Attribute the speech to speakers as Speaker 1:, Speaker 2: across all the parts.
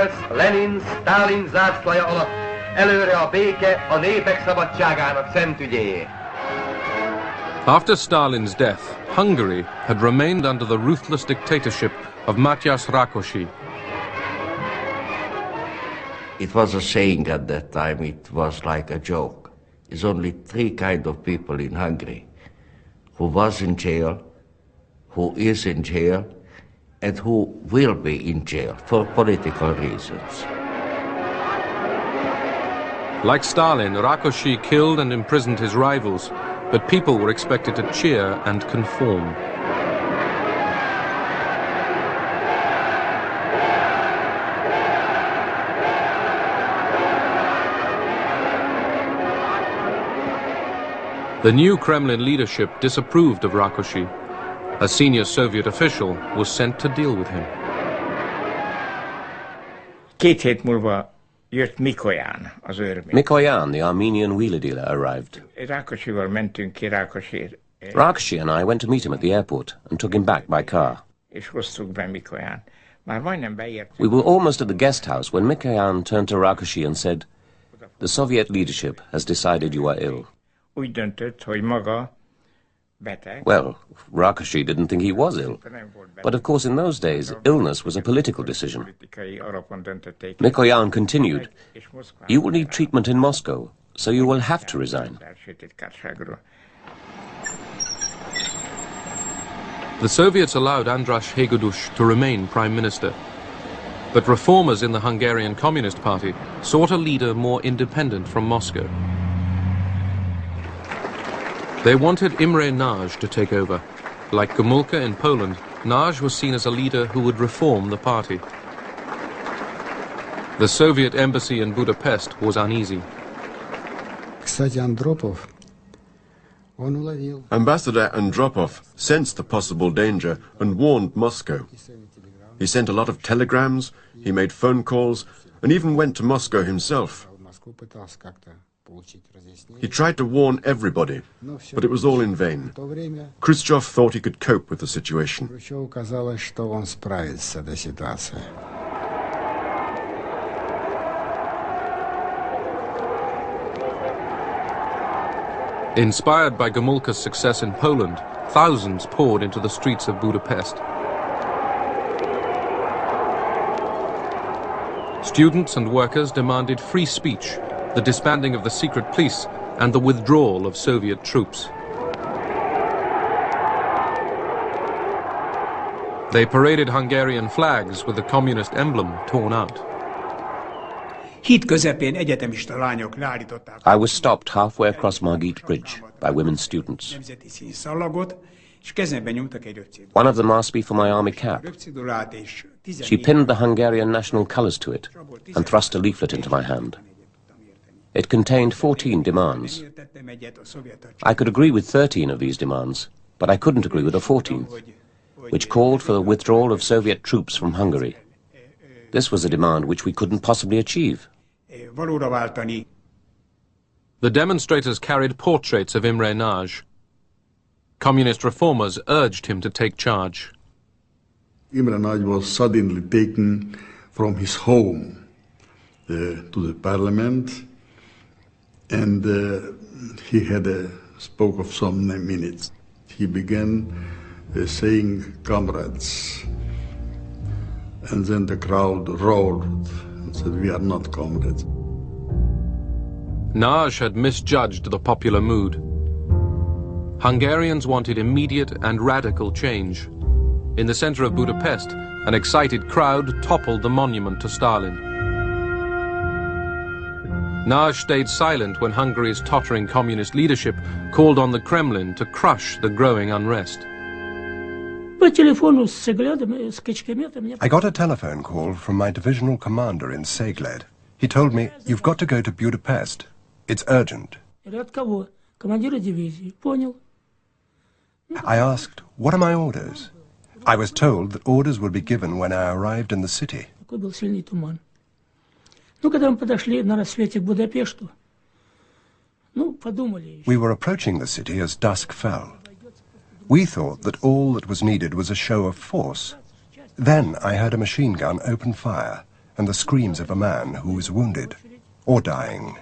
Speaker 1: Engels, Lenin, Stalin zászlaja alatt előre a béke a népek szabadságának szent ügyéért.
Speaker 2: After Stalin's death, Hungary had remained under the ruthless dictatorship of Mátyás Rákosi.
Speaker 3: It was a saying at that time, it was like a joke. There's only three kind of people in Hungary: who was in jail, who is in jail, and who will be in jail for political reasons.
Speaker 2: Like Stalin, Rákosi killed and imprisoned his rivals, but people were expected to cheer and conform. The new Kremlin leadership disapproved of Rákosi. A senior Soviet official was sent to deal with him.
Speaker 4: 2 hét múlva jött Mikoyan, az őrmű.
Speaker 5: Mikoyan, the Armenian wheeler dealer, arrived.
Speaker 4: Rákosival mentünk ki Rákosért.
Speaker 5: Rákosi and I went to meet him at the airport and took him back by car.
Speaker 4: És hoztuk be Mikoyan. Már majdnem beértünk.
Speaker 5: We were almost at the guest house when Mikoyan turned to Rákosi and said, "The Soviet leadership has decided you are ill."
Speaker 4: Úgy döntött, hogy maga beteg.
Speaker 5: Well, Rákosi didn't think he was ill. But of course in those days, illness was a political decision. Mikoyan continued, "You will need treatment in Moscow, so you will have to resign."
Speaker 2: The Soviets allowed András Hegedűs to remain prime minister. But reformers in the Hungarian Communist Party sought a leader more independent from Moscow. They wanted Imre Nagy to take over. Like Gomulka in Poland, Nagy was seen as a leader who would reform the party. The Soviet embassy in Budapest was uneasy.
Speaker 6: Ambassador Andropov sensed the possible danger and warned Moscow. He sent a lot of telegrams, he made phone calls, and even went to Moscow himself. He tried to warn everybody, but it was all in vain. Khrushchev thought he could cope with the situation.
Speaker 2: Inspired by Gomulka's success in Poland, thousands poured into the streets of Budapest. Students and workers demanded free speech, the disbanding of the secret police, and the withdrawal of Soviet troops. They paraded Hungarian flags with the communist emblem torn out.
Speaker 5: I was stopped halfway across Margit Bridge by women students. One of them asked me for my army cap. She pinned the Hungarian national colours to it and thrust a leaflet into my hand. It contained 14 demands. I could agree with 13 of these demands, but I couldn't agree with the 14th, which called for the withdrawal of Soviet troops from Hungary. This was a demand which we couldn't possibly achieve.
Speaker 2: The demonstrators carried portraits of Imre Nagy. Communist reformers urged him to take charge.
Speaker 7: Imre Nagy was suddenly taken from his home to the parliament, and he had spoke of some minutes. He began saying, "Comrades," and then the crowd roared and said, "We are not comrades."
Speaker 2: Nagy had misjudged the popular mood. Hungarians wanted immediate and radical change. In the center of Budapest, an excited crowd toppled the monument to Stalin. Nagy stayed silent when Hungary's tottering communist leadership called on the Kremlin to crush the growing unrest.
Speaker 8: I got a telephone call from my divisional commander in Cegléd. He told me, "You've got to go to Budapest. It's urgent." I asked, "What are my orders?" I was told that orders would be given when I arrived in the city. We were approaching the city as dusk fell. We thought that all that was needed was a show of force. Then I heard a machine gun open fire, and the screams of a man who was wounded or dying.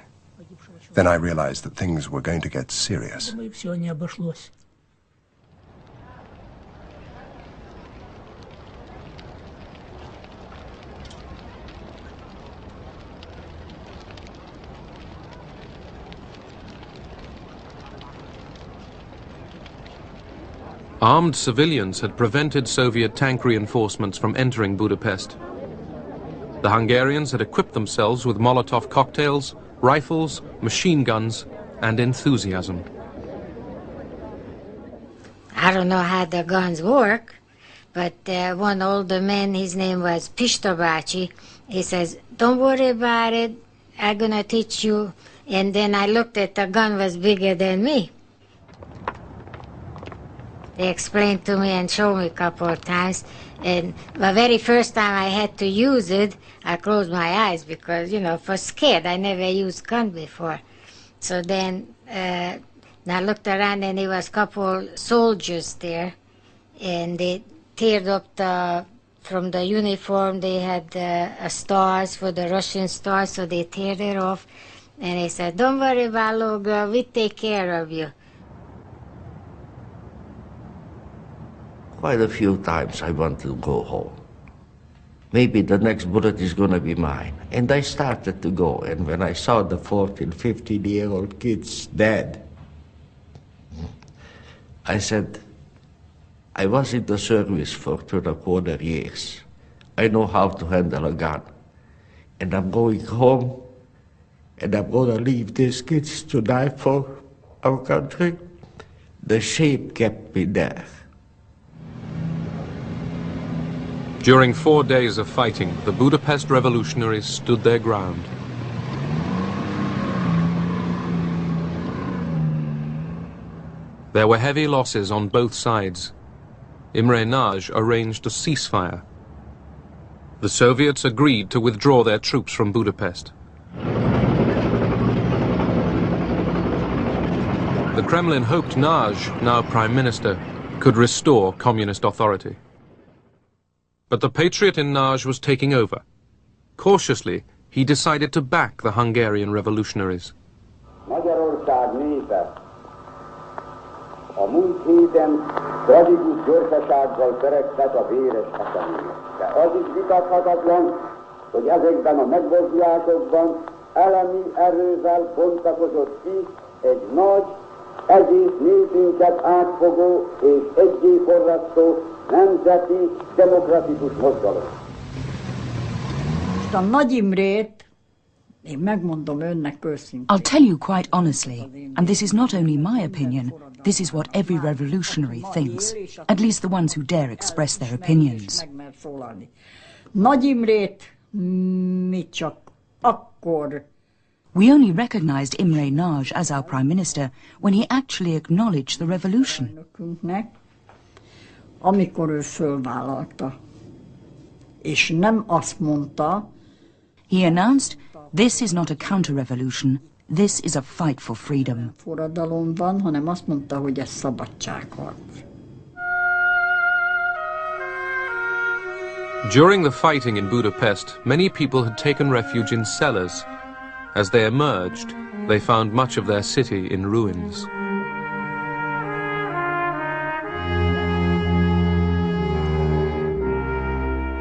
Speaker 8: Then I realized that things were going to get serious.
Speaker 2: Armed civilians had prevented Soviet tank reinforcements from entering Budapest. The Hungarians had equipped themselves with Molotov cocktails, rifles, machine guns, and enthusiasm.
Speaker 9: I don't know how the guns work, but one older man, his name was Pista bácsi, he says, "Don't worry about it, I'm gonna teach you." And then I looked at the gun was bigger than me. They explained to me and showed me a couple of times. And the very first time I had to use it, I closed my eyes because, you know, for scared. I never used gun before. So then I looked around and there was a couple soldiers there. And they teared up from the uniform, they had stars for the Russian stars, so they teared it off. And they said, "Don't worry about little girl, we take care of you."
Speaker 3: Quite a few times I wanted to go home. Maybe the next bullet is going to be mine. And I started to go. And when I saw the 14, 15-year-old kids dead, I said, I was in the service for 2.25 years. I know how to handle a gun. And I'm going home, and I'm going to leave these kids to die for our country. The shame kept me there.
Speaker 2: During 4 days of fighting, the Budapest revolutionaries stood their ground. There were heavy losses on both sides. Imre Nagy arranged a ceasefire. The Soviets agreed to withdraw their troops from Budapest. The Kremlin hoped Nagy, now Prime Minister, could restore communist authority. But the patriot in Nagy was taking over. Cautiously, he decided to back the Hungarian revolutionaries.
Speaker 10: Magyarország népe a múlt héten tragikus gyorsasággal törekedett a véres eseményekre. Az is vitathatatlan, hogy ezekben a megmozdulásokban elemi erővel bontakozott ki egy nagy, egész népünket átfogó és egyéforrasztó nemzeti demokratikus mozgalom.
Speaker 11: A Nagy Imrét, én megmondom önnek őszintén.
Speaker 12: I'll tell you quite honestly, and this is not only my opinion, this is what every revolutionary thinks, at least the ones who dare express their opinions.
Speaker 11: Nagy Imrét mi csak akkor.
Speaker 12: We only recognized Imre Nagy as our Prime Minister when he actually acknowledged the revolution.
Speaker 11: Amikor ő fölvállalta, és nem azt mondta,
Speaker 12: he announced, "This is not a counter-revolution, this is a fight for freedom."
Speaker 11: Forradalom van, hanem azt mondta, hogy ez szabadságharc.
Speaker 2: During the fighting in Budapest, many people had taken refuge in cellars. As they emerged, they found much of their city in ruins.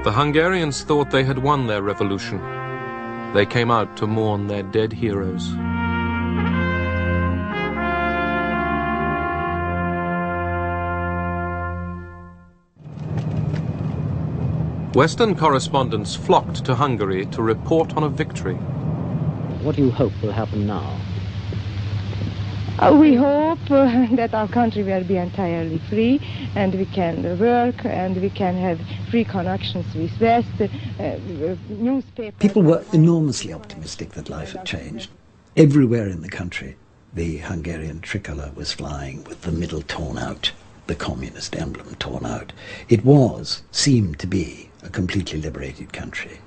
Speaker 2: The Hungarians thought they had won their revolution. They came out to mourn their dead heroes. Western correspondents flocked to Hungary to report on a victory.
Speaker 13: What do you hope will happen now?
Speaker 14: We hope that our country will be entirely free and we can work and we can have free connections with West, newspapers.
Speaker 15: People were enormously optimistic that life had changed. Everywhere in the country, the Hungarian tricolour was flying with the middle torn out, the communist emblem torn out. It seemed to be, a completely liberated country.